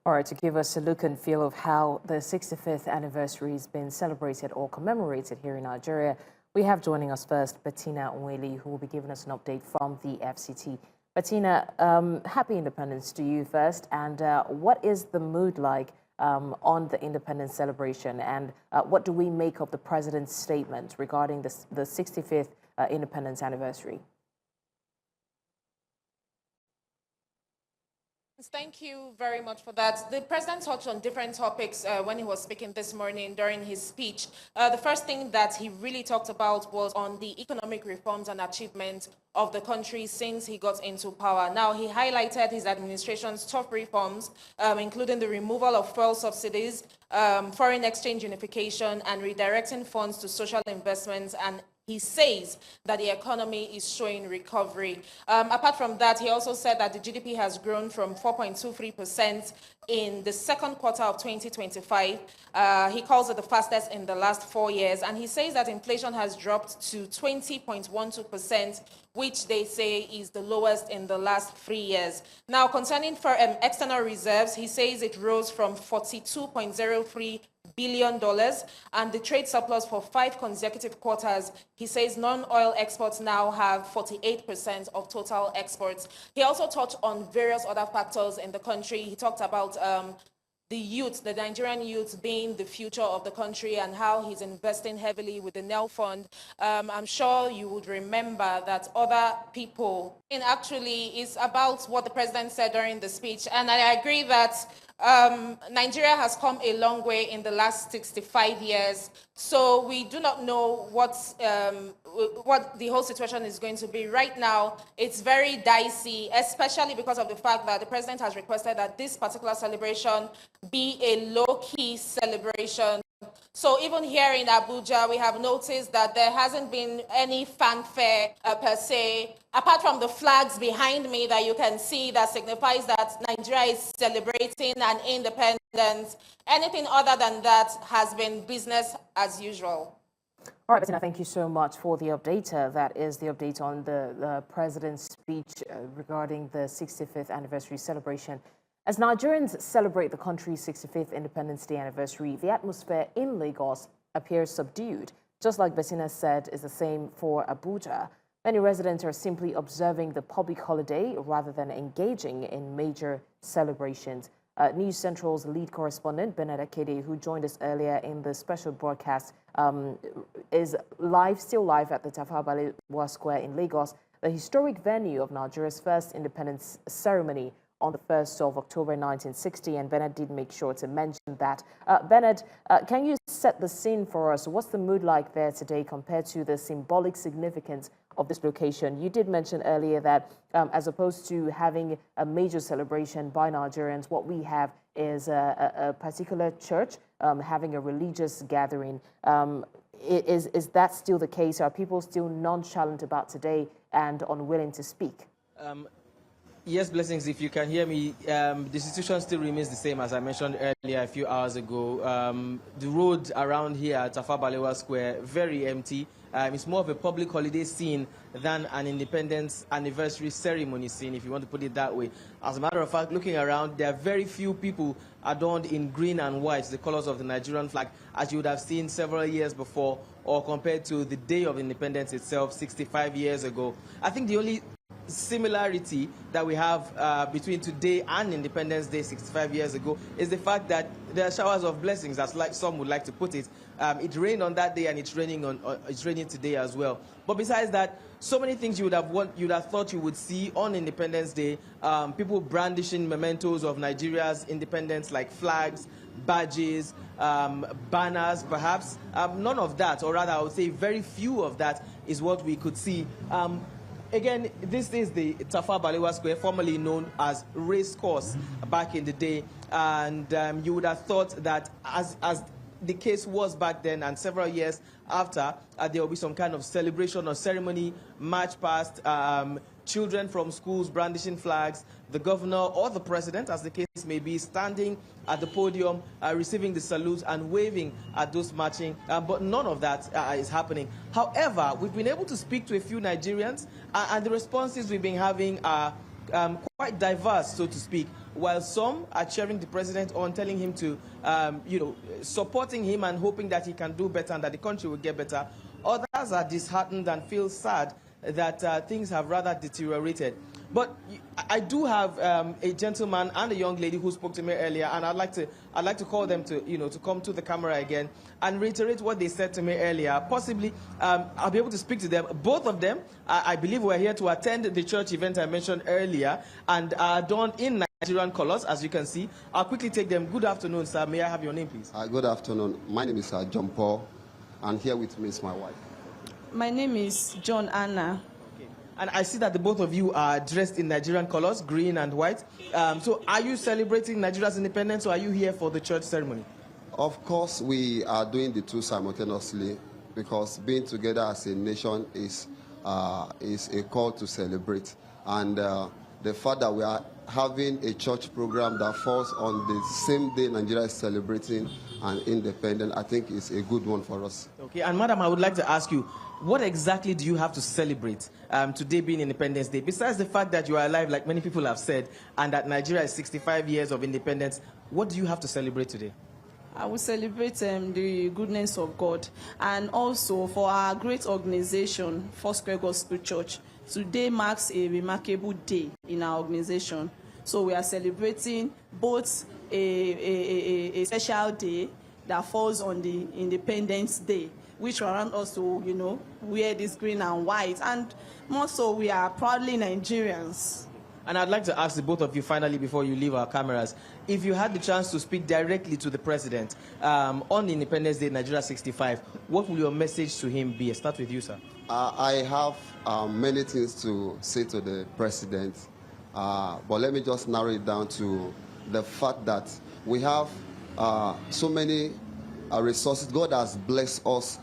All right, to give us a look and feel of how the 65th anniversary has been celebrated or commemorated here in Nigeria, we have joining us first Bettina Onweli, who will be giving us an update from the FCT. Bettina, happy independence to you first, and what is the mood like on the independence celebration, and what do we make of the president's statement regarding the 65th independence anniversary? Thank you very much for that. The president touched on different topics when he was speaking this morning during his speech. The first thing that he really talked about was on the economic reforms and achievements of the country since he got into power. Now, he highlighted his administration's top reforms, including the removal of fuel subsidies, foreign exchange unification, and redirecting funds to social investments, and he says that the economy is showing recovery. Apart from that, he also said that the GDP has grown from 4.23% in the second quarter of 2025. He calls it the fastest in the last 4 years. And he says that inflation has dropped to 20.12%, which they say is the lowest in the last 3 years. Now, concerning for external reserves, he says it rose from $42.03 billion and the trade surplus for 5 consecutive quarters. He says non-oil exports now have 48% of total exports. He also touched on various other factors in the country. He talked about the youth, the Nigerian youth being the future of the country and how he's investing heavily with the NEL fund. I'm sure you would remember that other people, and actually is about what the president said during the speech. And I agree that Nigeria has come a long way in the last 65 years. So we do not know what the whole situation is going to be. Right now, it's very dicey, especially because of the fact that the president has requested that this particular celebration be a low-key celebration. So even here in Abuja, we have noticed that there hasn't been any fanfare per se, apart from the flags behind me that you can see that signifies that Nigeria is celebrating an independence. Anything other than that has been business as usual. All right, Bettina, thank you so much for the update. That is the update on the president's speech regarding the 65th anniversary celebration. As Nigerians celebrate the country's 65th Independence Day anniversary, the atmosphere in Lagos appears subdued. Just like Bettina said, is the same for Abuja. Many residents are simply observing the public holiday rather than engaging in major celebrations. News Central's lead correspondent, Akede, who joined us earlier in the special broadcast, is still live at the Tafawa Balewa Square in Lagos, the historic venue of Nigeria's first independence ceremony on the 1st of October 1960, and Bernard did make sure to mention that. Bernard, can you set the scene for us? What's the mood like there today compared to the symbolic significance of this location? You did mention earlier that as opposed to having a major celebration by Nigerians, what we have is a particular church having a religious gathering. Is that still the case? Are people still nonchalant about today and unwilling to speak? Yes, Blessings, if you can hear me, the situation still remains the same as I mentioned earlier a few hours ago. The road around here at Tafawa Balewa Square, very empty. It's more of a public holiday scene than an independence anniversary ceremony scene, if you want to put it that way. As a matter of fact, looking around, there are very few people adorned in green and white, the colors of the Nigerian flag, as you would have seen several years before, or compared to the day of independence itself 65 years ago. I think the only similarity that we have between today and Independence Day 65 years ago is the fact that there are showers of blessings, as like some would like to put it. It rained on that day and it's raining today as well. But besides that, so many things you'd have thought you would see on Independence Day. People brandishing mementos of Nigeria's independence, like flags, badges, banners, perhaps. None of that, or rather I would say very few of that, is what we could see. Again, this is the Tafawa Balewa Square, formerly known as Race Course back in the day. And you would have thought that as the case was back then and several years after, there will be some kind of celebration or ceremony, march past, children from schools brandishing flags, the governor or the president, as the case may be, standing at the podium, receiving the salute and waving at those marching, but none of that is happening. However, we've been able to speak to a few Nigerians, and the responses we've been having are quite quite diverse, so to speak. While some are cheering the president on, telling him to, supporting him and hoping that he can do better and that the country will get better. Others are disheartened and feel sad that things have rather deteriorated. But I do have a gentleman and a young lady who spoke to me earlier, and I'd like to call them to come to the camera again and reiterate what they said to me earlier. Possibly, I'll be able to speak to them. Both of them, I believe, were here to attend the church event I mentioned earlier, and are done in Nigerian colors, as you can see. I'll quickly take them. Good afternoon, sir. May I have your name, please? Good afternoon. My name is John Paul, and here with me is my wife. My name is John Anna. And I see that the both of you are dressed in Nigerian colors, green and white. So are you celebrating Nigeria's independence, or are you here for the church ceremony? Of course, we are doing the two simultaneously, because being together as a nation is a call to celebrate. And the fact that we are having a church program that falls on the same day Nigeria is celebrating an independence, I think is a good one for us. Okay, and madam, I would like to ask you, what exactly do you have to celebrate today being Independence Day? Besides the fact that you are alive, like many people have said, and that Nigeria is 65 years of independence, what do you have to celebrate today? I will celebrate the goodness of God, and also for our great organization, Foursquare Gospel Church. Today marks a remarkable day in our organization. So we are celebrating both a special day that falls on the Independence Day, which warrant us to, wear this green and white. And more so, we are proudly Nigerians. And I'd like to ask the both of you finally, before you leave our cameras, if you had the chance to speak directly to the president on Independence Day, Nigeria 65, what will your message to him be? I start with you, sir. I have many things to say to the president, but let me just narrow it down to the fact that we have so many resources. God has blessed us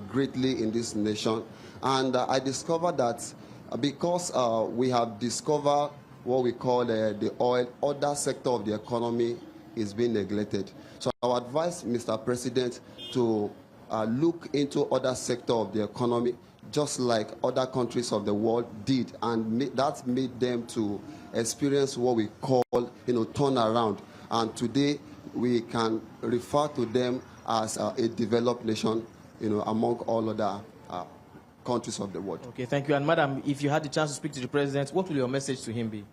greatly in this nation, and I discovered that because we have discovered what we call the oil, other sector of the economy is being neglected. So I would advise Mr. President to look into other sector of the economy, just like other countries of the world did, and that made them to experience what we call, turnaround. And today we can refer to them as a developed nation, among all other countries of the world. Okay, thank you. And madam, if you had the chance to speak to the president, what will your message to him be?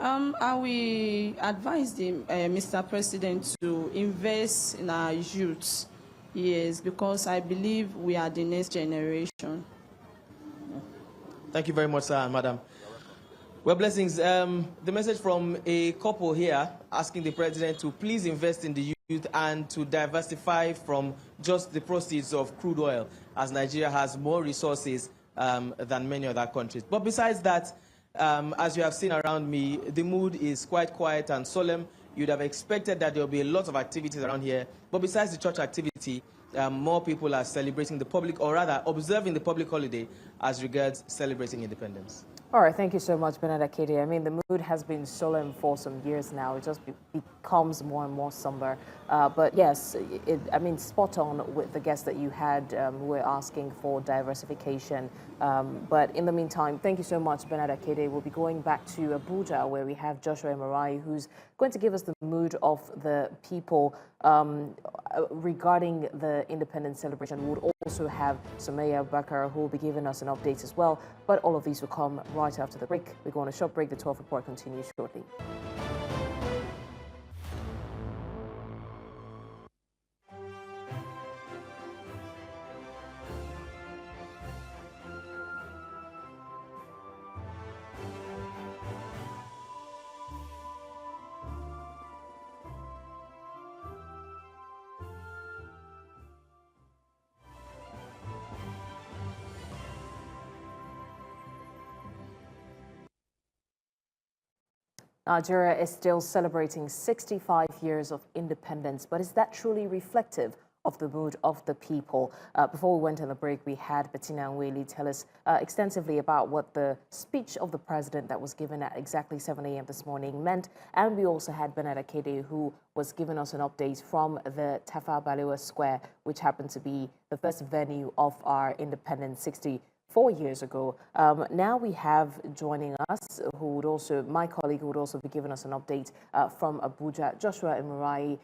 I will advise Mr. President to invest in our youth, yes, because I believe we are the next generation. Thank you very much, sir and madam. Well, blessings. The message from a couple here asking the president to please invest in the youth and to diversify from just the proceeds of crude oil, as Nigeria has more resources than many other countries. But besides that, as you have seen around me, the mood is quite quiet and solemn. You'd have expected that there will be a lot of activities around here. But besides the church activity, more people are celebrating the public, or rather observing the public holiday as regards celebrating independence. All right, thank you so much, Bernard Akede. I mean, the mood has been solemn for some years now. It just becomes more and more somber. But yes, spot on with the guests that you had. We're asking for diversification. But in the meantime, thank you so much, Bernard Akede. We'll be going back to Abuja, where we have Joshua Emarai, who's going to give us the mood of the people regarding the independence celebration. We would also have Sumaya Bakar, who will be giving us an update as well. But all of these will come right after the break. We're going to short break. The 12 report continues shortly. Nigeria is still celebrating 65 years of independence, but is that truly reflective of the mood of the people? Before we went on the break, we had Bettina Nweli tell us extensively about what the speech of the president that was given at exactly 7 a.m. this morning meant. And we also had Bernard Akede, who was giving us an update from the Tafawa Balewa Square, which happened to be the first venue of our independence 65 4 years ago. Now we have joining us, my colleague who would also be giving us an update from Abuja, Joshua Emurai,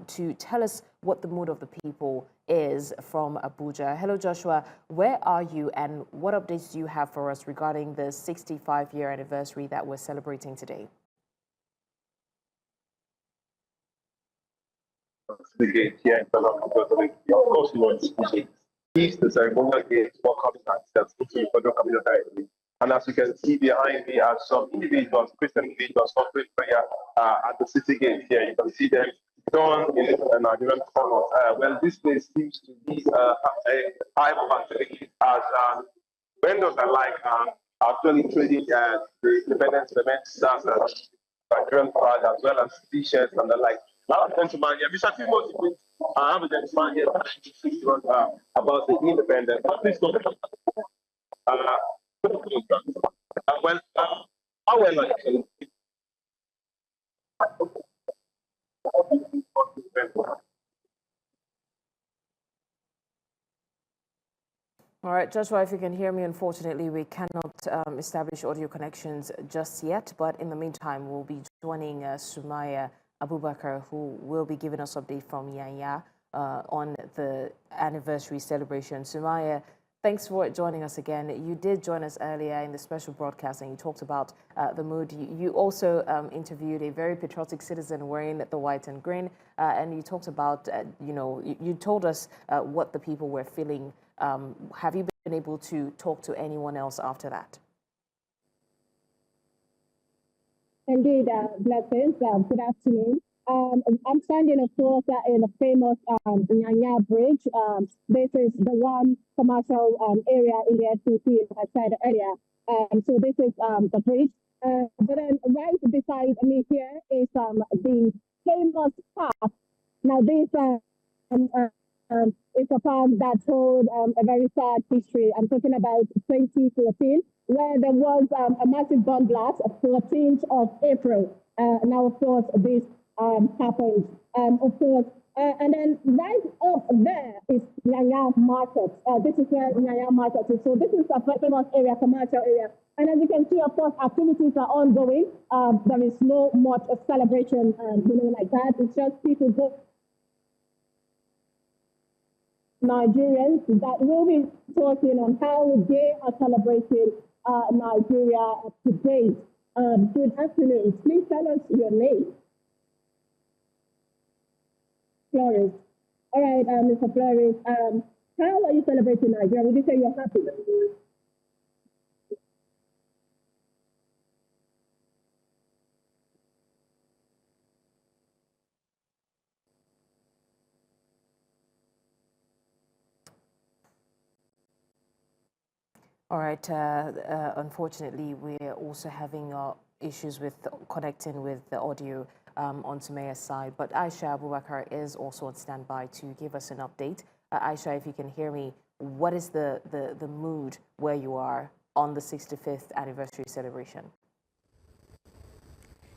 to tell us what the mood of the people is from Abuja. Hello, Joshua. Where are you and what updates do you have for us regarding the 65-year anniversary that we're celebrating today? The gate here in Ghana, because of course, you know, it's the ceremonial gate welcoming ourselves into the federal capital directly. And as you can see behind me are some individuals, Christian individuals, offering prayer at the city gate here. You can see them done in Nigerian colors. Well, this place seems to be a high facility as vendors are like actually trading the independence events, Nigerian flag as well as t-shirts and the like. Now, gentleman, yeah, Mr. Timothy, I have a gentleman here about the independence. Please go ahead. Well, how well are you? All right, Joshua, if you can hear me, unfortunately, we cannot establish audio connections just yet. But in the meantime, we'll be joining Sumaya Abubakar, who will be giving us update from Yanya on the anniversary celebration. Sumaya, thanks for joining us again. You did join us earlier in the special broadcast and you talked about the mood. You also interviewed a very patriotic citizen wearing the white and green, and you talked about, you told us what the people were feeling. Have you been able to talk to anyone else after that? Indeed, blessings. Good afternoon. I'm standing, of course, in the famous Nyanya Bridge. This is the one commercial area in the SCC, as I said earlier. So this is the bridge. But then right beside me here is the famous park. Now, this is a park that told a very sad history. I'm talking about 2014, where there was a massive bomb blast on 14th of April. Now, of course, this happened. Of course, and then right up there is Nyanya Market. This is where Nyanya Market is. So this is a famous area, commercial area. And as you can see, of course, activities are ongoing. There is no much of celebration, like that. It's just people go. Nigerians that will be talking on how they are celebrating Nigeria today. Good afternoon. Please tell us your name. Flores. All right, Mr. Flores. How are you celebrating Nigeria? Would you say you're happy? All right. Unfortunately, we're also having issues with connecting with the audio on Sumaya's side. But Aisha Abubakar is also on standby to give us an update. Aisha, if you can hear me, what is the mood where you are on the 65th anniversary celebration?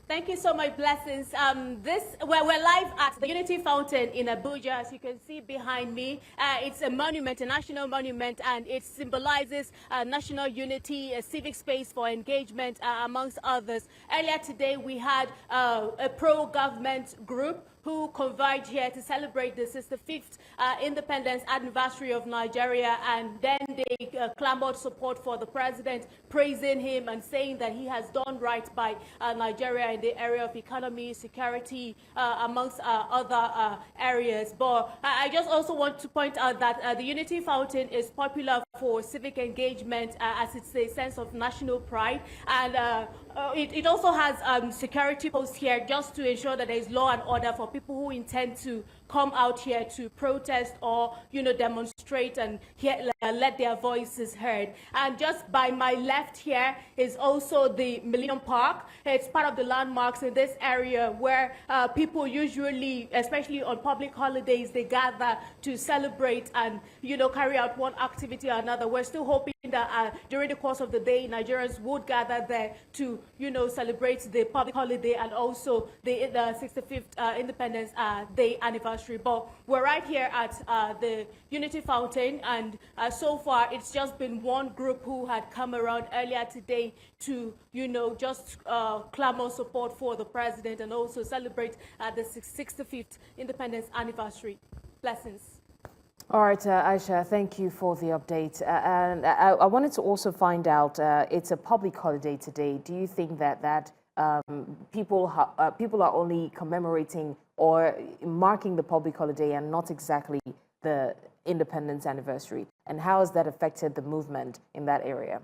Thank you so much, Blessings. We're live at the Unity Fountain in Abuja, as you can see behind me. It's a monument, a national monument, and it symbolizes national unity, a civic space for engagement, amongst others. Earlier today, we had a pro-government group who converged here to celebrate the 65th independence anniversary of Nigeria, and then they clamored support for the president, praising him and saying that he has done right by Nigeria in the area of economy, security, amongst other areas. But I just also want to point out that the Unity Fountain is popular for civic engagement, as it's a sense of national pride, and it also has security posts here just to ensure that there is law and order for people who intend to come out here to protest or, demonstrate and let their voices heard. And just by my left here is also the Millennium Park. It's part of the landmarks in this area where people usually, especially on public holidays, they gather to celebrate and, carry out one activity or another. We're still hoping that during the course of the day, Nigerians would gather there to, celebrate the public holiday and also the 65th Independence Day anniversary. But we're right here at the Unity Fountain, and so far it's just been one group who had come around earlier today to, just clamor support for the president and also celebrate the 65th Independence anniversary. Blessings. All right, Aisha, thank you for the update. And I wanted to also find out, it's a public holiday today. Do you think that people are only commemorating or marking the public holiday and not exactly the independence anniversary? And how has that affected the movement in that area?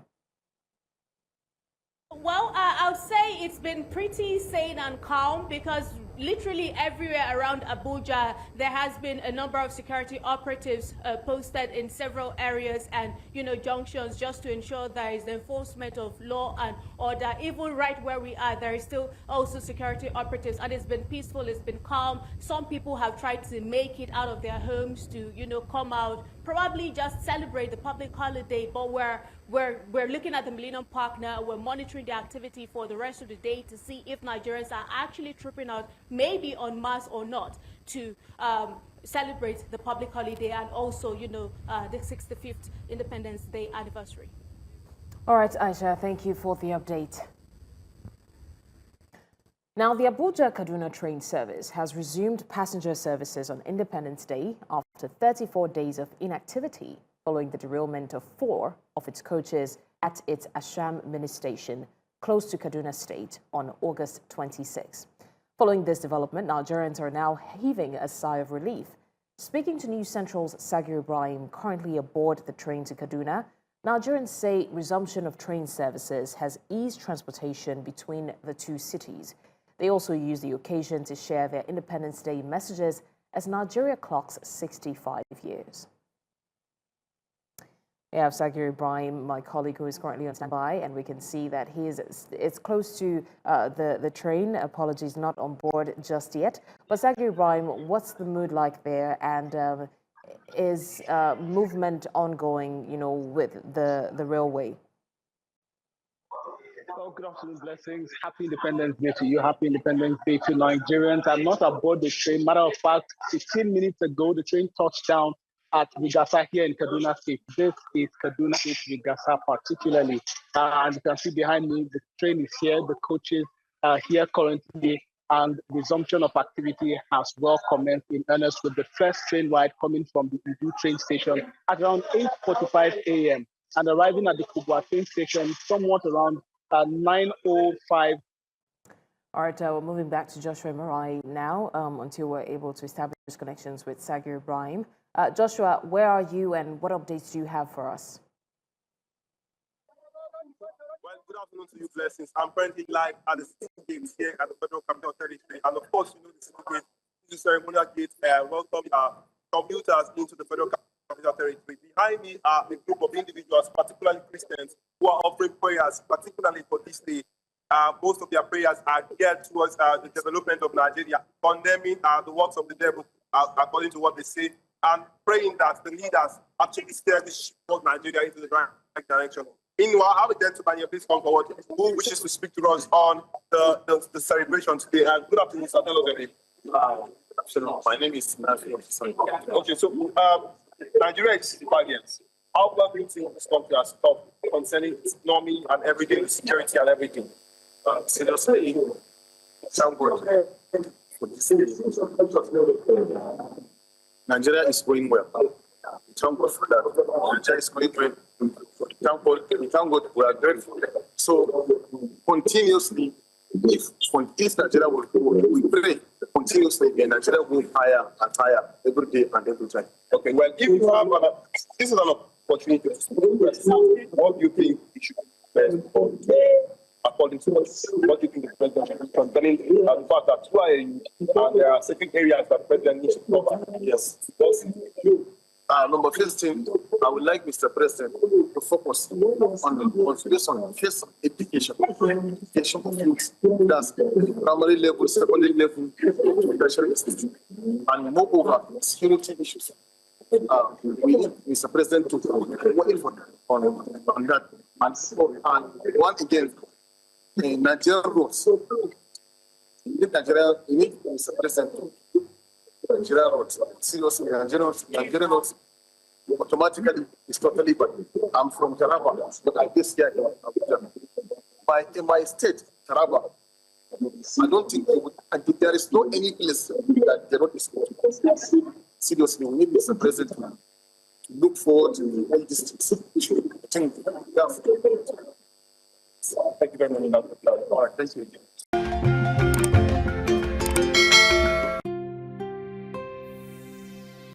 Well, I would say it's been pretty sane and calm because literally everywhere around Abuja, there has been a number of security operatives posted in several areas and, junctions just to ensure there is the enforcement of law and order. Even right where we are, there is still also security operatives, and it's been peaceful, it's been calm. Some people have tried to make it out of their homes to, come out, probably just celebrate the public holiday, but we're looking at the Millennium Park now. We're monitoring the activity for the rest of the day to see if Nigerians are actually tripping out, maybe en masse or not, to celebrate the public holiday and also, the 65th Independence Day anniversary. All right, Aisha, thank you for the update. Now, the Abuja-Kaduna train service has resumed passenger services on Independence Day after 34 days of inactivity following the derailment of 4 of its coaches at its Asham mini station close to Kaduna State on August 26. Following this development, Nigerians are now heaving a sigh of relief. Speaking to News Central's Sagir Ibrahim, currently aboard the train to Kaduna, Nigerians say resumption of train services has eased transportation between the two cities. They also use the occasion to share their Independence Day messages as Nigeria clocks 65 years. We have Sagir Ibrahim, my colleague, who is currently on standby, and we can see that it's close to the train. Apologies, not on board just yet. But Sagir Ibrahim, what's the mood like there, and is movement ongoing, with the railway? Oh, good afternoon, blessings. Happy Independence Day to you. Happy Independence Day to Nigerians. I'm not aboard the train. Matter of fact, 15 minutes ago, the train touched down at Rigasa here in Kaduna State. This is Kaduna State, Rigasa particularly. And you can see behind me, the train is here. The coaches are here currently, and resumption of activity has well commenced in earnest with the first train ride coming from the Idu train station at around 8:45 a.m. and arriving at the Kubwa train station somewhat around 9:05. All right, we're moving back to Joshua Marai now until we're able to establish connections with Sagir Ibrahim. Joshua, where are you and what updates do you have for us? Well, good afternoon to you, blessings. I'm currently live at the City Gates here at the Federal Capital Territory. And of course, the City Gate is a ceremonial gate welcoming commuters into the Federal Capital Territory. Behind me are a group of individuals, particularly Christians, who are offering prayers, particularly for this day. Most of their prayers are geared towards the development of Nigeria, condemning the works of the devil, according to what they say, and praying that the leaders actually steer this ship of Nigeria into the right direction. Meanwhile, I have a gentleman here, please come forward, who wishes to speak to us on the celebration today. Good afternoon, sir. Tell us your name. Absolutely. My name is Matthew. Okay, so Nigeria is 65 years. How long do you think this country has stopped concerning its economy and everything, security and everything? Seriously, thank God for this. Nigeria is going well. Thank God for that. Nigeria is going well. Thank God, we are grateful. So, continuously, if Nigeria will go, we pray continuously, and Nigeria will higher and higher every day and every time. Okay, well, if you have this is an opportunity to speak. What do you think we should do best? According to us, what do you think the president should do concerning the fact that who are you and there are certain areas that the president needs to cover? Yes. Number first thing, I would like Mr. President to focus on first education of youth. That's primary level, secondary level, tertiary institution, and moreover, security issues. we need Mr. President to work on that. And once again, Nigerian roads. You need Mr. President. Nigerian roads. Seriously, Nigerian roads automatically is totally bad. I'm from Taraba, but I guess here in my state, Taraba, I don't think there is no any place that the road is good. Seriously, we need Mr. President to look forward to all these things. Thank you very much. All right, thank you.